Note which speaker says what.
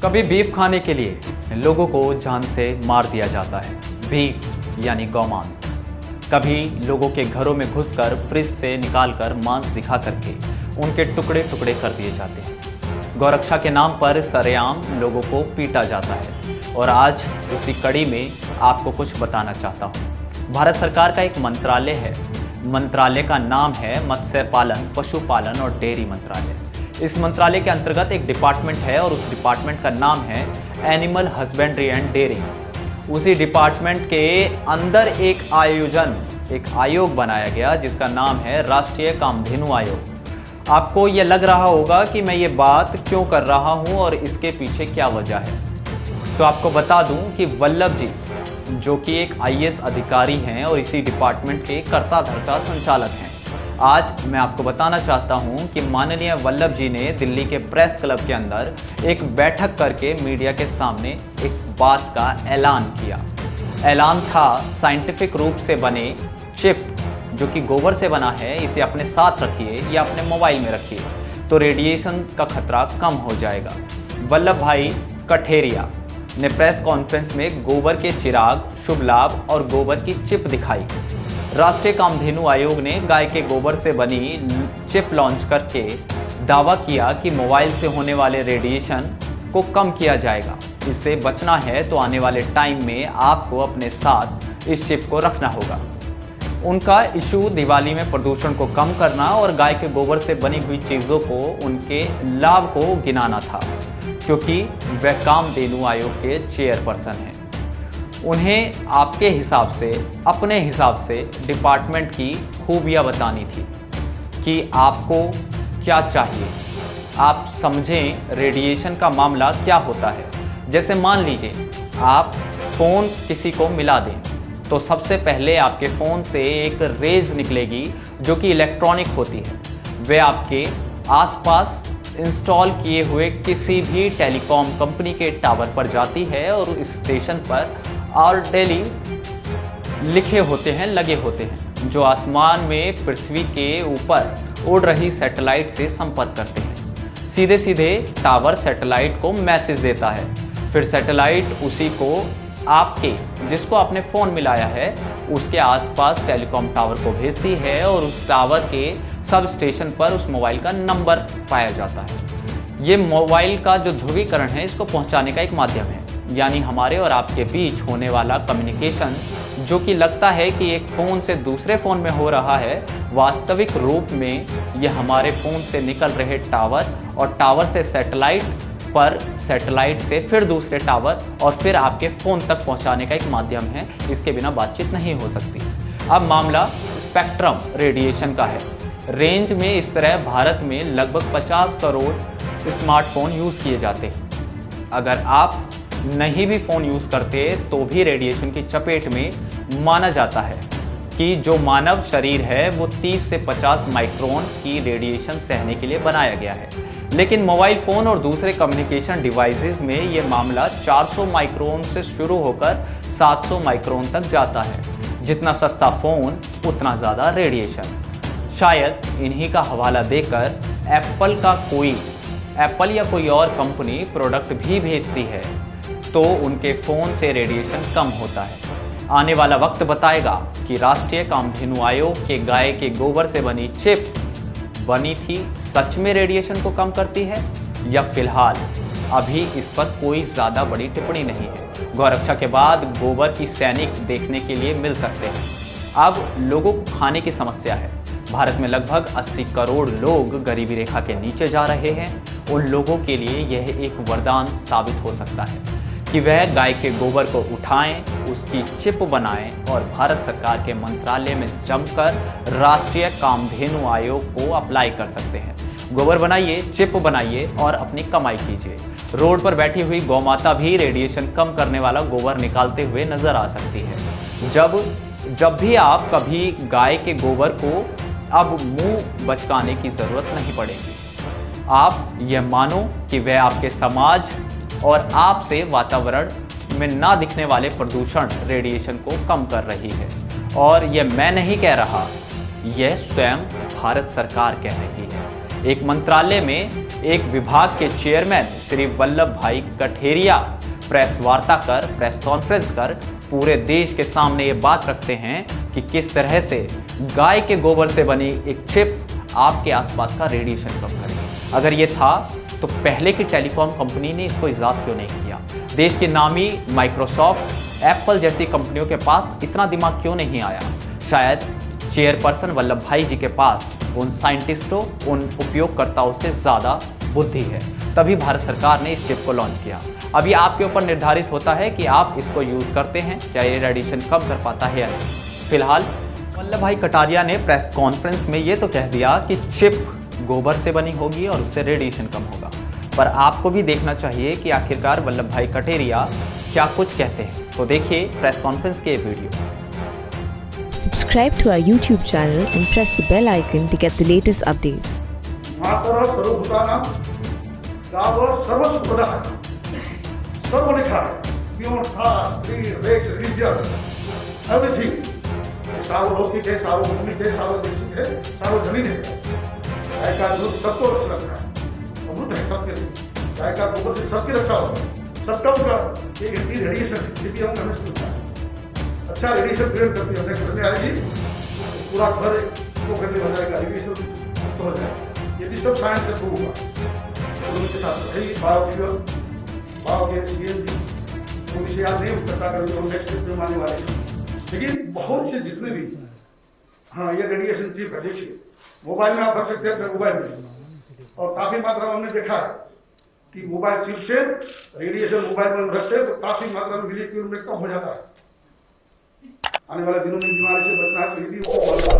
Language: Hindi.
Speaker 1: कभी बीफ खाने के लिए लोगों को जान से मार दिया जाता है, बीफ यानी गौमांस। कभी लोगों के घरों में घुसकर फ्रिज से निकालकर मांस दिखा करके उनके टुकड़े टुकड़े कर दिए जाते हैं। गौरक्षा के नाम पर सरेआम लोगों को पीटा जाता है। और आज उसी कड़ी में आपको कुछ बताना चाहता हूँ। भारत सरकार का एक मंत्रालय है। मंत्रालय का नाम है मत्स्य पालन, पशुपालन और डेयरी मंत्रालय। इस मंत्रालय के अंतर्गत एक डिपार्टमेंट है और उस डिपार्टमेंट का नाम है एनिमल हस्बेंड्री एंड डेयरिंग। उसी डिपार्टमेंट के अंदर एक आयोग बनाया गया जिसका नाम है राष्ट्रीय कामधेनु आयोग। आपको ये लग रहा होगा कि मैं ये बात क्यों कर रहा हूँ और इसके पीछे क्या वजह है। तो आपको बता दूं कि वल्लभ जी, जो कि एक आईएएस अधिकारी हैं और इसी डिपार्टमेंट के कर्ता धर्ता संचालक हैं, आज मैं आपको बताना चाहता हूं कि माननीय वल्लभ जी ने दिल्ली के प्रेस क्लब के अंदर एक बैठक करके मीडिया के सामने एक बात का ऐलान किया। ऐलान था साइंटिफिक रूप से बने चिप, जो कि गोबर से बना है, इसे अपने साथ रखिए या अपने मोबाइल में रखिए तो रेडिएशन का खतरा कम हो जाएगा। वल्लभ भाई कठेरिया ने प्रेस कॉन्फ्रेंस में गोबर के चिराग, शुभ लाभ और गोबर की चिप दिखाई। राष्ट्रीय कामधेनु आयोग ने गाय के गोबर से बनी चिप लॉन्च करके दावा किया कि मोबाइल से होने वाले रेडिएशन को कम किया जाएगा। इससे बचना है तो आने वाले टाइम में आपको अपने साथ इस चिप को रखना होगा। उनका इशू दिवाली में प्रदूषण को कम करना और गाय के गोबर से बनी हुई चीज़ों को उनके लाभ को गिनाना था, क्योंकि वह कामधेनु आयोग के चेयरपर्सन हैं। उन्हें आपके हिसाब से, अपने हिसाब से डिपार्टमेंट की खूबियाँ बतानी थी कि आपको क्या चाहिए। आप समझें रेडिएशन का मामला क्या होता है। जैसे मान लीजिए आप फ़ोन किसी को मिला दें तो सबसे पहले आपके फ़ोन से एक रेज निकलेगी जो कि इलेक्ट्रॉनिक होती है। वह आपके आसपास इंस्टॉल किए हुए किसी भी टेलीकॉम कंपनी के टावर पर जाती है और इस स्टेशन पर और डेली लिखे होते हैं, लगे होते हैं, जो आसमान में पृथ्वी के ऊपर उड़ रही सैटेलाइट से संपर्क करते हैं। सीधे सीधे टावर सैटेलाइट को मैसेज देता है, फिर सैटेलाइट उसी को आपके, जिसको आपने फ़ोन मिलाया है, उसके आसपास टेलीकॉम टावर को भेजती है और उस टावर के सब स्टेशन पर उस मोबाइल का नंबर पाया जाता है। ये मोबाइल का जो ध्रुवीकरण है, इसको पहुंचाने का एक माध्यम है। यानी हमारे और आपके बीच होने वाला कम्युनिकेशन, जो कि लगता है कि एक फ़ोन से दूसरे फ़ोन में हो रहा है, वास्तविक रूप में ये हमारे फ़ोन से निकल रहे टावर और टावर से सैटेलाइट पर, सैटेलाइट से फिर दूसरे टावर और फिर आपके फ़ोन तक पहुंचाने का एक माध्यम है। इसके बिना बातचीत नहीं हो सकती। अब मामला स्पेक्ट्रम रेडिएशन का है। रेंज में इस तरह भारत में लगभग 50 करोड़ स्मार्टफोन यूज़ किए जाते हैं। अगर आप नहीं भी फ़ोन यूज़ करते तो भी रेडिएशन की चपेट में माना जाता है कि जो मानव शरीर है वो 30 से 50 माइक्रोन की रेडिएशन सहने के लिए बनाया गया है। लेकिन मोबाइल फ़ोन और दूसरे कम्युनिकेशन डिवाइसेस में ये मामला 400 माइक्रोन से शुरू होकर 700 माइक्रोन तक जाता है। जितना सस्ता फ़ोन उतना ज़्यादा रेडिएशन। शायद इन्हीं का हवाला देकर एप्पल या कोई और कंपनी प्रोडक्ट भी भेजती है तो उनके फ़ोन से रेडिएशन कम होता है। आने वाला वक्त बताएगा कि राष्ट्रीय कामधेनु आयोग के गाय के गोबर से बनी चिप बनी थी सच में रेडिएशन को कम करती है या फिलहाल अभी इस पर कोई ज़्यादा बड़ी टिप्पणी नहीं है। गौरक्षा के बाद गोबर की सैनिक देखने के लिए मिल सकते हैं। अब लोगों को खाने की समस्या है। भारत में लगभग 80 करोड़ लोग गरीबी रेखा के नीचे जा रहे हैं। उन लोगों के लिए यह एक वरदान साबित हो सकता है कि वह गाय के गोबर को उठाएं, उसकी चिप बनाएं और भारत सरकार के मंत्रालय में जमकर राष्ट्रीय कामधेनु आयोग को अप्लाई कर सकते हैं। गोबर बनाइए, चिप बनाइए और अपनी कमाई कीजिए। रोड पर बैठी हुई गौमाता भी रेडिएशन कम करने वाला गोबर निकालते हुए नजर आ सकती है। जब भी आप कभी गाय के गोबर को अब मुंह बचकाने की ज़रूरत नहीं पड़ेगी। आप यह मानो कि वह आपके समाज और आपसे वातावरण में ना दिखने वाले प्रदूषण रेडिएशन को कम कर रही है। और यह मैं नहीं कह रहा, यह स्वयं भारत सरकार कह रही है। एक मंत्रालय में एक विभाग के चेयरमैन श्री वल्लभ भाई कठेरिया प्रेस वार्ता कर, प्रेस कॉन्फ्रेंस कर पूरे देश के सामने ये बात रखते हैं कि किस तरह से गाय के गोबर से बनी एक चिप आपके आसपास का रेडिएशन कम करेगी। अगर ये था तो पहले की टेलीकॉम कंपनी ने इसको इजाद क्यों नहीं किया? देश की नामी माइक्रोसॉफ्ट, एप्पल जैसी कंपनियों के पास इतना दिमाग क्यों नहीं आया? शायद चेयरपर्सन वल्लभ भाई जी के पास उन साइंटिस्टों, उन उपयोगकर्ताओं से ज़्यादा बुद्धि है, तभी भारत सरकार ने इस चिप को लॉन्च किया। अभी आपके ऊपर निर्धारित होता है कि आप इसको यूज़ करते हैं, क्या ये रेडिएशन कम कर पाता है या नहीं। फिलहाल वल्लभ भाई कटारिया ने प्रेस कॉन्फ्रेंस में ये तो कह दिया कि चिप गोबर से बनी होगी और उससे रेडिएशन कम होगा, पर आपको भी देखना चाहिए कि आखिरकार वल्लभ भाई कटारिया क्या कुछ कहते हैं। तो देखिए प्रेस कॉन्फ्रेंस के video.
Speaker 2: Subscribe to our YouTube channel and press the bell icon to get the latest updates.
Speaker 3: मातरं सर्वभूतानां गावः सर्वसुखदः सर्व लिखा है beyond caste, creed, race, religion, everything. सार्वलौकिक है, सार्वभौमिक है, सार्वदेशिक है, सार्वजनिक है। गाय का दूध सबको रखा है, अमृत है सबके लिए। गाय का गोबर से सबकी रक्षा होगा, सबका उनका एक ऐसी रेडिएशन जिसकी हम हमें सुनता है। अच्छा रेडिएशन क्रिएट करती है, अपने घर में आएगी पूरा घर को करने हो जाएगा, रेडिएशन हो जाएगा। ये भी सब साइंस से प्रूव हुआ। उनके साथ रही बायोगैस वो विषय याद नहीं करता, कभी हम नेक्स्ट में आने वाले। लेकिन बहुत से जितने भी हाँ ये रेडिएशन चीज है, देखिए मोबाइल में आप भर सकते हैं अपने मोबाइल में, और काफी मात्रा में हमने देखा है कि मोबाइल चिप से रेडिएशन मोबाइल में रखते हैं तो काफी मात्रा में बिजली की में कम हो जाता है। आने वाले दिनों में बीमारी से बचना है तो